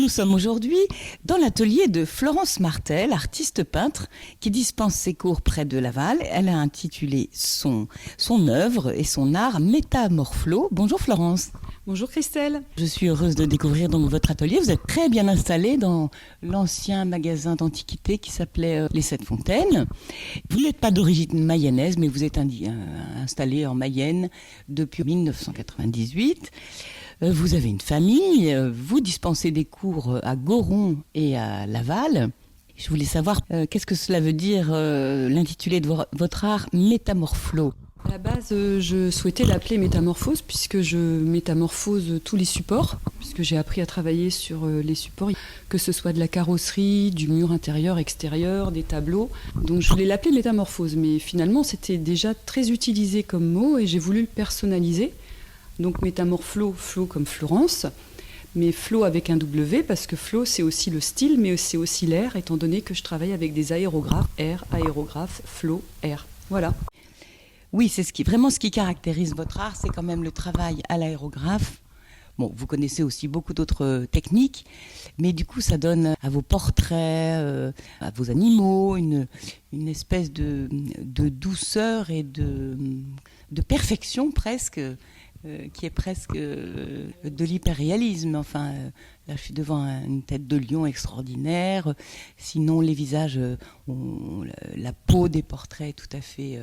Nous sommes aujourd'hui dans l'atelier de Florence Martel, artiste peintre, qui dispense ses cours près de Laval. Elle a intitulé son œuvre et son art Métamorphlo. Bonjour Florence. Bonjour Christelle. Je suis heureuse de découvrir donc votre atelier. Vous êtes très bien installée dans l'ancien magasin d'antiquités qui s'appelait Les Sept Fontaines. Vous n'êtes pas d'origine mayennaise, mais vous êtes installée en Mayenne depuis 1998. Vous avez une famille, vous dispensez des cours à Goron et à Laval. Je voulais savoir qu'est-ce que cela veut dire, l'intitulé de votre art Métamorphlo. À la base, je souhaitais l'appeler Métamorphose puisque je métamorphose tous les supports, puisque j'ai appris à travailler sur les supports, que ce soit de la carrosserie, du mur intérieur, extérieur, des tableaux. Donc je voulais l'appeler Métamorphose, mais finalement c'était déjà très utilisé comme mot et j'ai voulu le personnaliser. Donc Métamorphlo, Flo comme Florence, mais Flo avec un W, parce que Flo c'est aussi le style, mais c'est aussi l'air, étant donné que je travaille avec des aérographes, air, aérographe, Flo, air. Voilà. Oui, c'est vraiment ce qui caractérise votre art, c'est quand même le travail à l'aérographe. Bon, vous connaissez aussi beaucoup d'autres techniques, mais du coup, ça donne à vos portraits, à vos animaux, une espèce de douceur et de perfection presque, qui est presque de l'hyperréalisme. Enfin, là, je suis devant une tête de lion extraordinaire. Sinon, les visages, la peau des portraits est tout à fait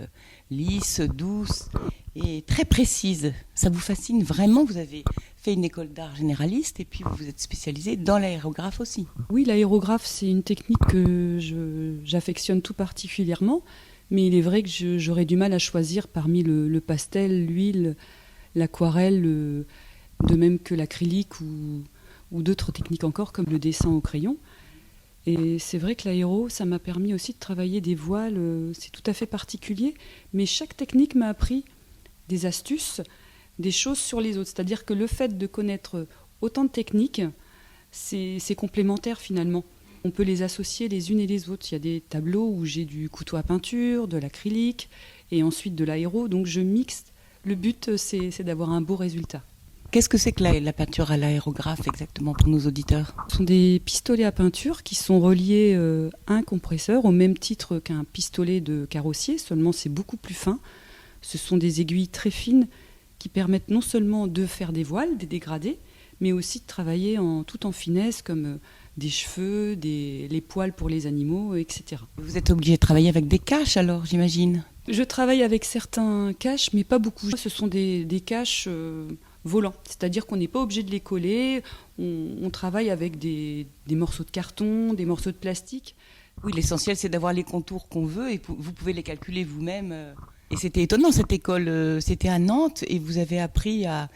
lisse, douce et très précise. Ça vous fascine vraiment. Vous avez fait une école d'art généraliste et puis vous vous êtes spécialisé dans l'aérographe aussi. Oui, l'aérographe, c'est une technique que j'affectionne tout particulièrement, mais il est vrai que j'aurais du mal à choisir parmi le pastel, l'huile, l'aquarelle, de même que l'acrylique ou d'autres techniques encore comme le dessin au crayon. Et c'est vrai que l'aéro, ça m'a permis aussi de travailler des voiles, c'est tout à fait particulier, mais chaque technique m'a appris des astuces, des choses sur les autres. C'est-à-dire que le fait de connaître autant de techniques, c'est complémentaire finalement. On peut les associer les unes et les autres. Il y a des tableaux où j'ai du couteau à peinture, de l'acrylique et ensuite de l'aéro, donc je mixe. Le but, c'est d'avoir un beau résultat. Qu'est-ce que c'est que la peinture à l'aérographe exactement pour nos auditeurs ? Ce sont des pistolets à peinture qui sont reliés à un compresseur au même titre qu'un pistolet de carrossier, seulement c'est beaucoup plus fin. Ce sont des aiguilles très fines qui permettent non seulement de faire des voiles, des dégradés, mais aussi de travailler tout en finesse comme des cheveux, les poils pour les animaux, etc. Vous êtes obligé de travailler avec des caches alors, j'imagine ? Je travaille avec certains caches, mais pas beaucoup. Ce sont des caches volants, c'est-à-dire qu'on n'est pas obligé de les coller. On travaille avec des morceaux de carton, des morceaux de plastique. Oui, l'essentiel, c'est d'avoir les contours qu'on veut et vous pouvez les calculer vous-même. Et c'était étonnant, cette école. C'était à Nantes et vous avez appris à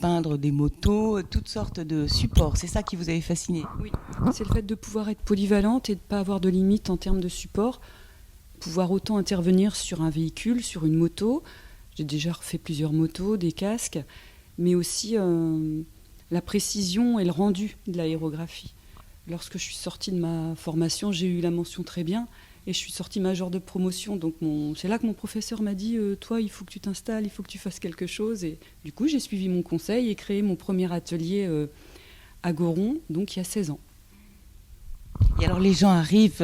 peindre des motos, toutes sortes de supports. C'est ça qui vous avait fasciné ? Oui, c'est le fait de pouvoir être polyvalente et de ne pas avoir de limite en termes de support. Pouvoir autant intervenir sur un véhicule, sur une moto. J'ai déjà refait plusieurs motos, des casques, mais aussi la précision et le rendu de l'aérographie. Lorsque je suis sortie de ma formation, j'ai eu la mention très bien et je suis sortie major de promotion. Donc c'est là que mon professeur m'a dit « Toi, il faut que tu t'installes, il faut que tu fasses quelque chose ». Et du coup, j'ai suivi mon conseil et créé mon premier atelier à Goron, donc il y a 16 ans. Et alors les gens arrivent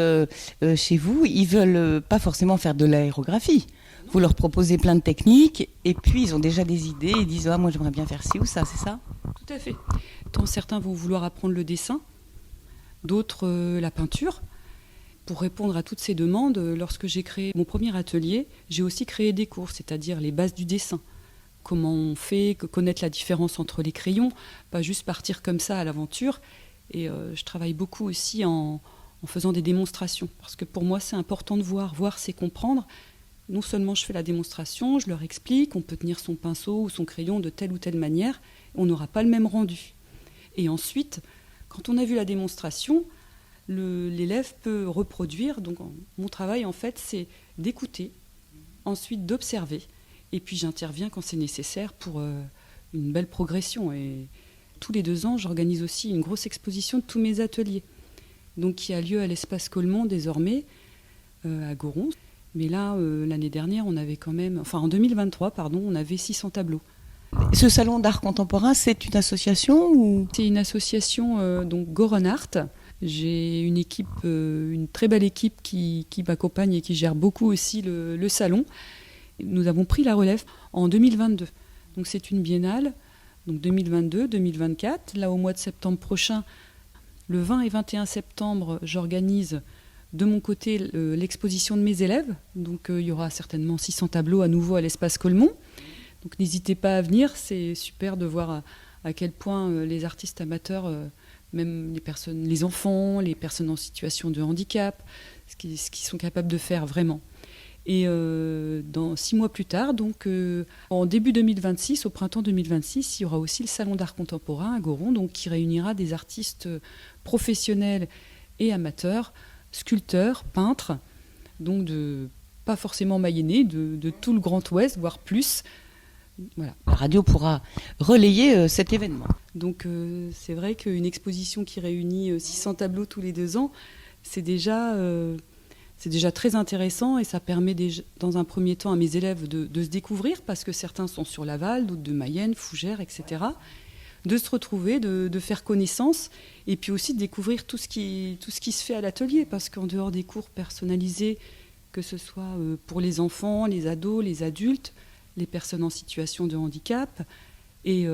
chez vous, ils veulent pas forcément faire de l'aérographie. Vous leur proposez plein de techniques et puis ils ont déjà des idées, ils disent moi j'aimerais bien faire ci ou ça, c'est ça ? Tout à fait. Tant certains vont vouloir apprendre le dessin, d'autres la peinture. Pour répondre à toutes ces demandes, lorsque j'ai créé mon premier atelier, j'ai aussi créé des cours, c'est-à-dire les bases du dessin. Comment on fait, connaître la différence entre les crayons, pas juste partir comme ça à l'aventure. Et je travaille beaucoup aussi en faisant des démonstrations, parce que pour moi c'est important de voir c'est comprendre. Non seulement je fais la démonstration, je leur explique, on peut tenir son pinceau ou son crayon de telle ou telle manière, on n'aura pas le même rendu. Et ensuite, quand on a vu la démonstration, l'élève peut reproduire. Donc mon travail en fait c'est d'écouter, ensuite d'observer, et puis j'interviens quand c'est nécessaire pour une belle progression. Et tous les 2 ans, j'organise aussi une grosse exposition de tous mes ateliers, donc qui a lieu à l'espace Colmont désormais, à Goron. Mais là, l'année dernière, on avait quand même, enfin en 2023, pardon, on avait 600 tableaux. Ce salon d'art contemporain, c'est une association ou... C'est une association, donc Goron Art. J'ai une équipe, une très belle équipe qui m'accompagne et qui gère beaucoup aussi le salon. Nous avons pris la relève en 2022. Donc c'est une biennale, donc 2022-2024. Là, au mois de septembre prochain, le 20 et 21 septembre, j'organise de mon côté l'exposition de mes élèves. Donc il y aura certainement 600 tableaux à nouveau à l'espace Colmont. Donc n'hésitez pas à venir, c'est super de voir à quel point les artistes amateurs, même les enfants, les personnes en situation de handicap, ce qu'ils sont capables de faire vraiment. Et 6 mois plus tard, donc en début 2026, au printemps 2026, il y aura aussi le Salon d'art contemporain à Goron, donc qui réunira des artistes professionnels et amateurs, sculpteurs, peintres, donc pas forcément mayennais, de tout le Grand Ouest, voire plus. Voilà. La radio pourra relayer cet événement. Donc c'est vrai qu'une exposition qui réunit 600 tableaux tous les 2 ans, c'est déjà très intéressant et ça permet dans un premier temps à mes élèves de se découvrir parce que certains sont sur Laval, d'autres de Mayenne, Fougères, etc. De se retrouver, de faire connaissance et puis aussi de découvrir tout ce qui se fait à l'atelier parce qu'en dehors des cours personnalisés, que ce soit pour les enfants, les ados, les adultes, les personnes en situation de handicap et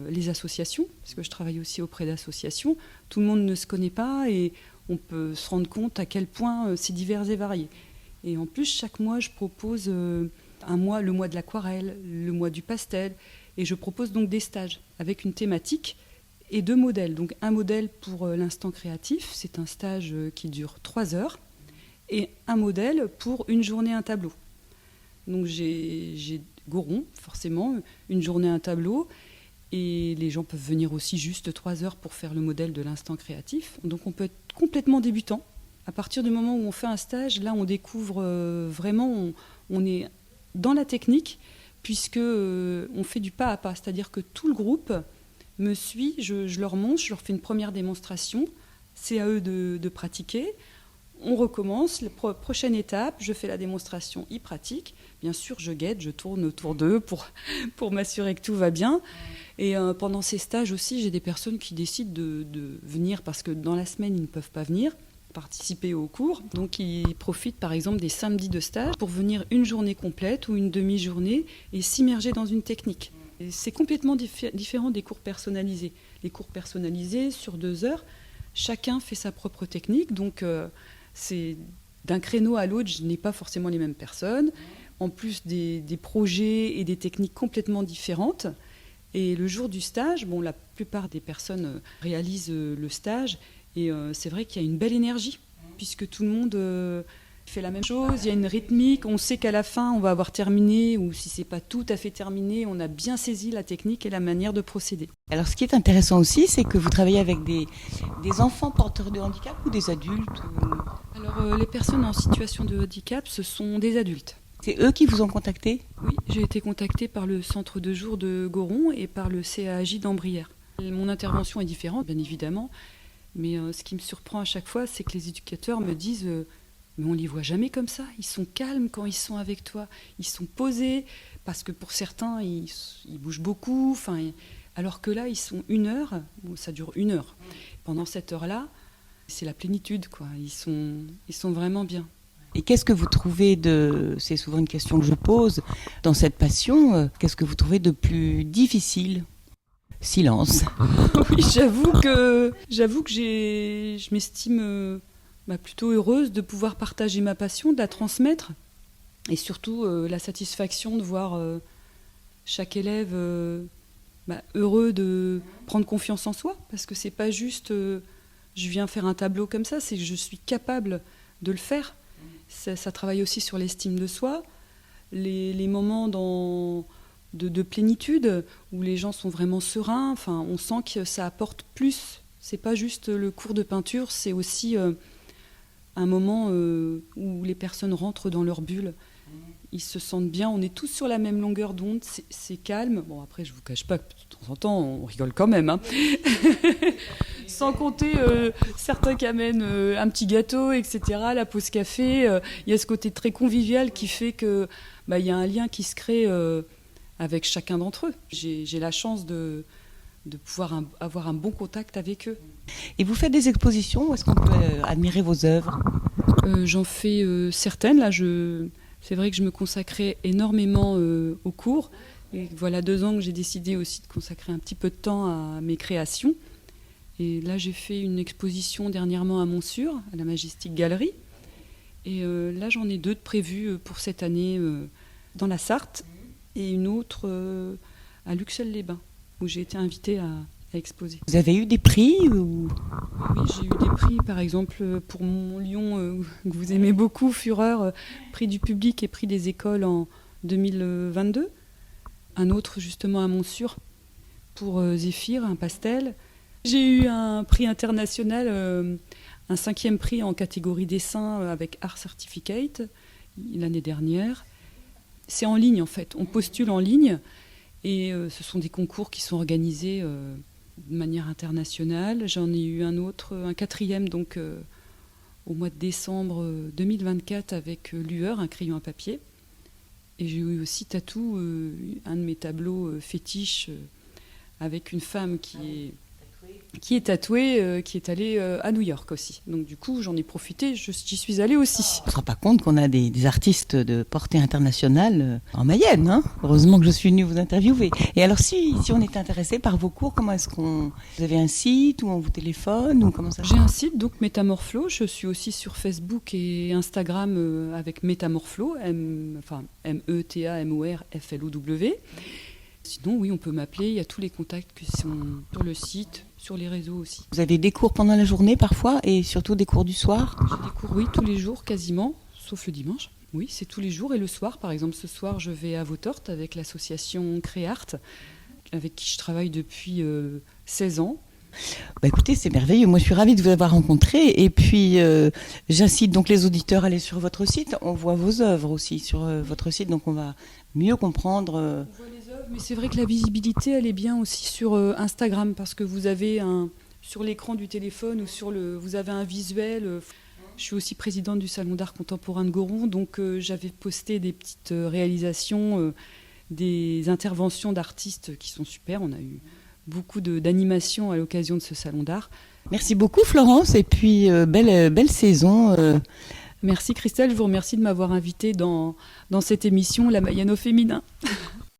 les associations, parce que je travaille aussi auprès d'associations. Tout le monde ne se connaît pas et on peut se rendre compte à quel point c'est divers et varié. Et en plus, chaque mois, je propose le mois de l'aquarelle, le mois du pastel, et je propose donc des stages avec une thématique et 2 modèles. Donc un modèle pour l'instant créatif, c'est un stage qui dure 3 heures, et un modèle pour une journée, un tableau. Donc j'ai Goron, forcément, une journée, un tableau, et les gens peuvent venir aussi juste 3 heures pour faire le modèle de l'instant créatif. Donc on peut être complètement débutant. À partir du moment où on fait un stage, là on découvre vraiment, on est dans la technique, puisque on fait du pas à pas, c'est-à-dire que tout le groupe me suit, je leur montre, je leur fais une première démonstration, c'est à eux de pratiquer. On recommence, la prochaine étape, je fais la démonstration, ils pratiquent. Bien sûr, je guette, je tourne autour d'eux pour m'assurer que tout va bien. Et pendant ces stages aussi, j'ai des personnes qui décident de venir parce que dans la semaine, ils ne peuvent pas venir participer au cours. Donc, ils profitent par exemple des samedis de stage pour venir une journée complète ou une demi-journée et s'immerger dans une technique. Et c'est complètement différent des cours personnalisés. Les cours personnalisés, sur 2 heures, chacun fait sa propre technique. Donc, c'est d'un créneau à l'autre, je n'ai pas forcément les mêmes personnes. En plus des projets et des techniques complètement différentes. Et le jour du stage, la plupart des personnes réalisent le stage et c'est vrai qu'il y a une belle énergie puisque tout le monde fait la même chose, il y a une rythmique, on sait qu'à la fin on va avoir terminé ou si c'est pas tout à fait terminé, on a bien saisi la technique et la manière de procéder. Alors ce qui est intéressant aussi, c'est que vous travaillez avec des enfants porteurs de handicap ou des adultes Alors les personnes en situation de handicap, ce sont des adultes. C'est eux qui vous ont contacté ? Oui, j'ai été contactée par le centre de jour de Goron et par le CAJ d'Ambrières. Mon intervention est différente, bien évidemment, mais ce qui me surprend à chaque fois, c'est que les éducateurs me disent mais on les voit jamais comme ça, ils sont calmes quand ils sont avec toi, ils sont posés, parce que pour certains, ils bougent beaucoup, alors que là, ils sont 1 heure, ça dure 1 heure. Pendant cette heure-là, c'est la plénitude, quoi. Ils sont vraiment bien. Et qu'est-ce que vous trouvez c'est souvent une question que je pose, dans cette passion, qu'est-ce que vous trouvez de plus difficile ? Silence. Oui, j'avoue que je m'estime plutôt heureuse de pouvoir partager ma passion, de la transmettre, et surtout la satisfaction de voir chaque élève heureux de prendre confiance en soi, parce que c'est pas juste je viens faire un tableau comme ça, c'est que je suis capable de le faire. Ça travaille aussi sur l'estime de soi, les moments de plénitude où les gens sont vraiment sereins. On sent que ça apporte plus. C'est pas juste le cours de peinture, c'est aussi un moment où les personnes rentrent dans leur bulle. Ils se sentent bien, on est tous sur la même longueur d'onde, c'est calme. Bon, après, je vous cache pas que de temps en temps, on rigole quand même. Sans compter certains qui amènent un petit gâteau, etc., la pause café. Il y a ce côté très convivial qui fait que y a un lien qui se crée avec chacun d'entre eux. J'ai la chance de pouvoir avoir un bon contact avec eux. Et vous faites des expositions où est-ce qu'on peut admirer vos œuvres ? J'en fais certaines. Là, c'est vrai que je me consacrais énormément aux cours. Et voilà 2 ans que j'ai décidé aussi de consacrer un petit peu de temps à mes créations. Et là, j'ai fait une exposition dernièrement à Montsûrs, à la Majestic Gallery. Et là, j'en ai 2 de prévues pour cette année dans la Sarthe et une autre à Luxeuil-les-Bains, où j'ai été invitée à exposer. Vous avez eu des prix ou... Oui, j'ai eu des prix, par exemple, pour mon lion que vous aimez beaucoup, Fureur, prix du public et prix des écoles en 2022. Un autre, justement, à Montsûrs, pour Zéphyr, un pastel. J'ai eu un prix international, un 5e prix en catégorie dessin avec Art Certificate, l'année dernière. C'est en ligne, en fait. On postule en ligne et ce sont des concours qui sont organisés de manière internationale. J'en ai eu un autre, un 4e, donc au mois de décembre 2024 avec Lueur, un crayon à papier. Et j'ai eu aussi Tatou, un de mes tableaux fétiches avec une femme qui est tatouée, qui est allée à New York aussi. Donc du coup, j'en ai profité, j'y suis allée aussi. On ne se rend pas compte qu'on a des artistes de portée internationale en Mayenne. Hein. Heureusement que je suis venue vous interviewer. Et alors, si on est intéressé par vos cours, comment est-ce qu'on... Vous avez un site où on vous téléphone ou comment ça se passe ? J'ai un site, donc Métamorflo. Je suis aussi sur Facebook et Instagram avec Métamorflo, METAMORFLOW. Sinon, oui, on peut m'appeler. Il y a tous les contacts qui sont sur le site, sur les réseaux aussi. Vous avez des cours pendant la journée parfois et surtout des cours du soir ? J'ai des cours, oui, tous les jours quasiment, sauf le dimanche. Oui, c'est tous les jours. Et le soir, par exemple, ce soir, je vais à Vautorte avec l'association Créart, avec qui je travaille depuis 16 ans. Bah écoutez, c'est merveilleux. Moi, je suis ravie de vous avoir rencontré. Et puis, j'incite donc les auditeurs à aller sur votre site. On voit vos œuvres aussi sur votre site, donc on va mieux comprendre. On voit les œuvres, mais c'est vrai que la visibilité, elle est bien aussi sur Instagram, parce que vous avez sur l'écran du téléphone ou vous avez un visuel. Je suis aussi présidente du Salon d'art contemporain de Goron, donc j'avais posté des petites réalisations, des interventions d'artistes qui sont super. On a eu beaucoup d'animations à l'occasion de ce salon d'art. Merci beaucoup Florence et puis belle saison. Merci Christelle, je vous remercie de m'avoir invitée dans cette émission La Mayenne au féminin.